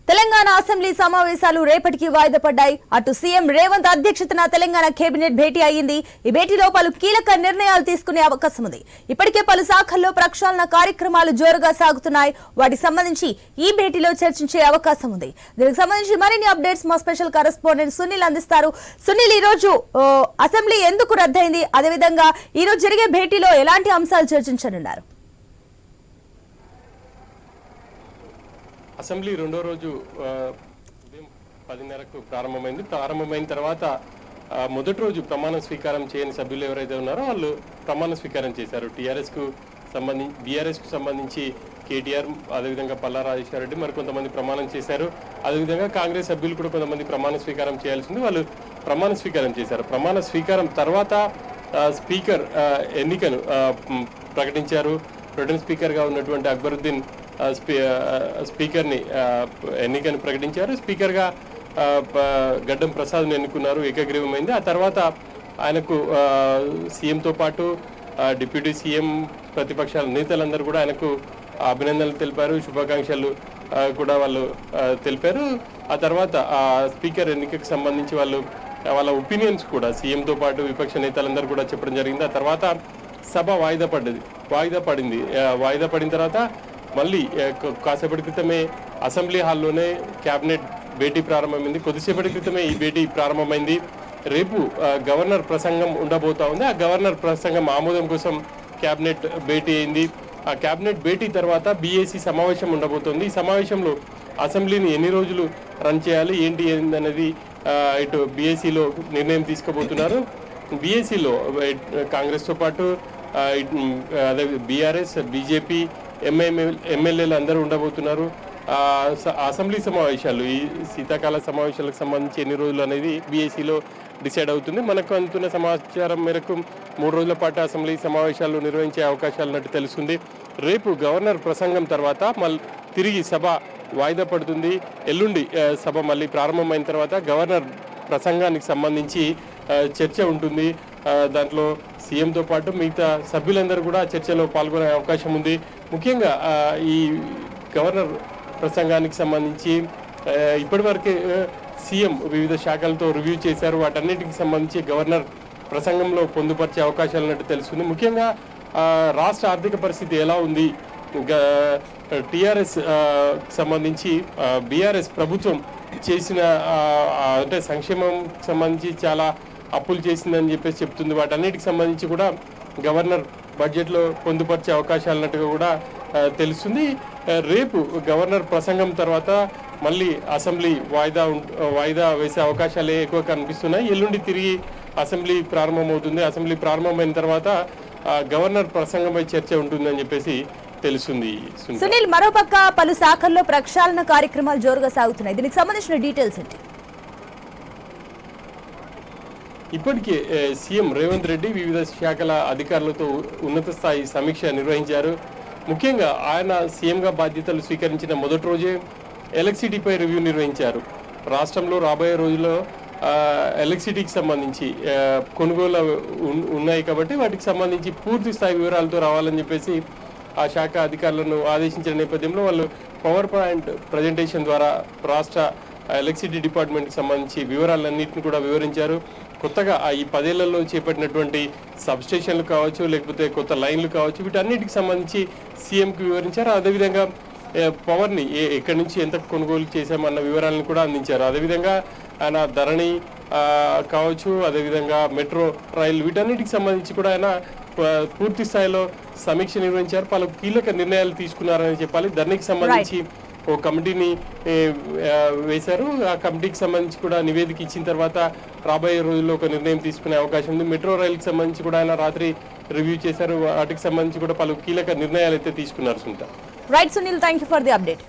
Telangana assembly సమావేశాలు రేపటికి వాయిదా పడ్డాయి. అటు సీఎం రేవంత్ అధ్యక్షతన తెలంగాణ కేబినెట్ భేటీ అయ్యింది. ఈ భేటీలో పలు కీలక నిర్ణయాలు తీసుకునే అవకాశం ఉంది. ఇప్పటికే పలు శాఖల్లో ప్రక్షాళన కార్యక్రమాలు జోరుగా సాగుతున్నాయి. వాటికి సంబంధించి ఈ భేటీలో చర్చించే అవకాశం ఉంది. దీనికి సంబంధించి మరిన్ని అప్డేట్స్ మా స్పెషల్ కరెస్పాండెంట్ సునీల్ అందిస్తారు. సునీల్, ఈ రోజు అసెంబ్లీ ఎందుకు రద్దయింది, అదేవిధంగా ఈ రోజు జరిగే భేటీలో ఎలాంటి అంశాలు చర్చించనున్నారు? అసెంబ్లీ రెండో రోజు ఉదయం 10:30కు ప్రారంభమైన తర్వాత మొదటి రోజు ప్రమాణ స్వీకారం చేయని సభ్యులు ఎవరైతే ఉన్నారో వాళ్ళు ప్రమాణ స్వీకారం చేశారు. బీఆర్ఎస్కు సంబంధించి కేటీఆర్, అదేవిధంగా పల్లా రాజేశ్వర రెడ్డి మరికొంతమంది ప్రమాణం చేశారు. అదేవిధంగా కాంగ్రెస్ సభ్యులు కూడా కొంతమంది ప్రమాణ స్వీకారం చేయాల్సింది, వాళ్ళు ప్రమాణ స్వీకారం చేశారు. ప్రమాణ స్వీకారం తర్వాత స్పీకర్ ఎన్నికను ప్రకటించారు. ప్రొటెం స్పీకర్గా ఉన్నటువంటి అక్బరుద్దీన్ స్పీకర్ని ఎన్నికను ప్రకటించారు. స్పీకర్గా గడ్డం ప్రసాద్ని ఎన్నుకున్నారు. ఏకగ్రీవమైంది. ఆ తర్వాత ఆయనకు సీఎంతో పాటు డిప్యూటీ సీఎం, ప్రతిపక్షాల నేతలందరూ కూడా ఆయనకు అభినందనలు తెలిపారు, శుభాకాంక్షలు కూడా వాళ్ళు తెలిపారు. ఆ తర్వాత స్పీకర్ ఎన్నికకు సంబంధించి వాళ్ళ ఒపీనియన్స్ కూడా సీఎంతో పాటు విపక్ష నేతలందరూ కూడా చెప్పడం జరిగింది. ఆ తర్వాత సభ వాయిదా పడింది. వాయిదా పడిన తర్వాత మళ్ళీ కాసేపటి క్రితమే అసెంబ్లీ హాల్లోనే క్యాబినెట్ భేటీ ప్రారంభమైంది. కొద్దిసేపటి క్రితమే ఈ భేటీ ప్రారంభమైంది. రేపు గవర్నర్ ప్రసంగం ఉండబోతా ఉంది. ఆ గవర్నర్ ప్రసంగం ఆమోదం కోసం క్యాబినెట్ భేటీ అయింది. ఆ క్యాబినెట్ భేటీ తర్వాత బీఏసీ సమావేశం ఉండబోతోంది. ఈ సమావేశంలో అసెంబ్లీని ఎన్ని రోజులు రన్ చేయాలి, ఏంటి అనేది ఇటు బీఏసీలో నిర్ణయం తీసుకోబోతున్నారు. బీఏసీలో కాంగ్రెస్తో పాటు అదే బీఆర్ఎస్, బీజేపీ, ఎమ్మెల్యేలు అందరూ ఉండబోతున్నారు. అసెంబ్లీ సమావేశాలు, ఈ శీతాకాల సమావేశాలకు సంబంధించి ఎన్ని రోజులు అనేది బీఏసీలో డిసైడ్ అవుతుంది. మనకు అందుతున్న సమాచారం మేరకు 3 రోజుల పాటు అసెంబ్లీ సమావేశాలు నిర్వహించే అవకాశాలు ఉన్నట్టు తెలుస్తుంది. రేపు గవర్నర్ ప్రసంగం తర్వాత మళ్ళీ తిరిగి సభ వాయిదా పడుతుంది. ఎల్లుండి సభ మళ్ళీ ప్రారంభమైన తర్వాత గవర్నర్ ప్రసంగానికి సంబంధించి చర్చ ఉంటుంది. దాంట్లో సీఎంతో పాటు మిగతా సభ్యులందరూ కూడా చర్చలో పాల్గొనే అవకాశం ఉంది. ముఖ్యంగా ఈ గవర్నర్ ప్రసంగానికి సంబంధించి ఇప్పటివరకే సీఎం వివిధ శాఖలతో రివ్యూ చేశారు. వాటన్నిటికి సంబంధించి గవర్నర్ ప్రసంగంలో పొందుపరిచే అవకాశాలు ఉన్నట్టు తెలుస్తుంది. ముఖ్యంగా రాష్ట్ర ఆర్థిక పరిస్థితి ఎలా ఉంది, టీఆర్ఎస్ సంబంధించి బీఆర్ఎస్ ప్రభుత్వం చేసిన అంటే సంక్షేమం సంబంధించి చాలా అప్పులు చేసిందని చెప్పేసి చెప్తుంది. వాటన్నిటికి సంబంధించి కూడా గవర్నర్ బడ్జెట్లో పొందుపరిచే అవకాశాలు ఉన్నట్టుగా కూడా తెలుస్తుంది. రేపు గవర్నర్ ప్రసంగం తర్వాత మళ్ళీ అసెంబ్లీ వాయిదా వేసే అవకాశాలే ఎక్కువ కనిపిస్తున్నాయి. ఎల్లుండి తిరిగి అసెంబ్లీ ప్రారంభమవుతుంది. అసెంబ్లీ ప్రారంభమైన తర్వాత గవర్నర్ ప్రసంగంపై చర్చ ఉంటుందని చెప్పేసి తెలుస్తుంది. సునీల్, మరోపక్క పలు శాఖల్లో ప్రక్షాళన కార్యక్రమాలు జోరుగా సాగుతున్నాయి. దీనికి సంబంధించిన డీటెయిల్స్ ఏంటి? ఇప్పటికే సీఎం రేవంత్ రెడ్డి వివిధ శాఖల అధికారులతో ఉన్నత స్థాయి సమీక్ష నిర్వహించారు. ముఖ్యంగా ఆయన సీఎంగా బాధ్యతలు స్వీకరించిన మొదటి రోజే ఎలక్ట్రిసిటీపై రివ్యూ నిర్వహించారు. రాష్ట్రంలో రాబోయే రోజుల్లో ఎలక్ట్రిసిటీకి సంబంధించి కొనుగోలు ఉన్నాయి కాబట్టి వాటికి సంబంధించి పూర్తి స్థాయి వివరాలతో రావాలని చెప్పేసి ఆ శాఖ అధికారులను ఆదేశించిన నేపథ్యంలో వాళ్ళు పవర్ పాయింట్ ప్రజెంటేషన్ ద్వారా రాష్ట్ర ఎలక్ట్రిసిటీ డిపార్ట్మెంట్కి సంబంధించి వివరాలన్నింటినీ కూడా వివరించారు. కొత్తగా ఈ 10 ఏళ్లలో చేపట్టినటువంటి సబ్స్టేషన్లు కావచ్చు, లేకపోతే కొత్త లైన్లు కావచ్చు, వీటన్నిటికి సంబంధించి సీఎంకి వివరించారు. అదేవిధంగా పవర్ని ఎక్కడి నుంచి ఎంత కొనుగోలు చేశామన్న వివరాలను కూడా అందించారు. అదేవిధంగా ఆయన ధరణి కావచ్చు, అదేవిధంగా మెట్రో రైలు, వీటన్నిటికి సంబంధించి కూడా ఆయన పూర్తి స్థాయిలో సమీక్ష నిర్వహించారు. పలు కీలక నిర్ణయాలు తీసుకున్నారని చెప్పాలి. ధరణికి సంబంధించి ఓ కమిటీని వేశారు. ఆ కమిటీకి సంబంధించి కూడా నివేదిక ఇచ్చిన తర్వాత రాబోయే రోజుల్లో ఒక నిర్ణయం తీసుకునే అవకాశం ఉంది. మెట్రో రైలుకి సంబంధించి కూడా ఆయన రాత్రి రివ్యూ చేశారు. వాటికి సంబంధించి కూడా పలు కీలక నిర్ణయాలు అయితే తీసుకున్నారు. Right Sunil, thank you for the update.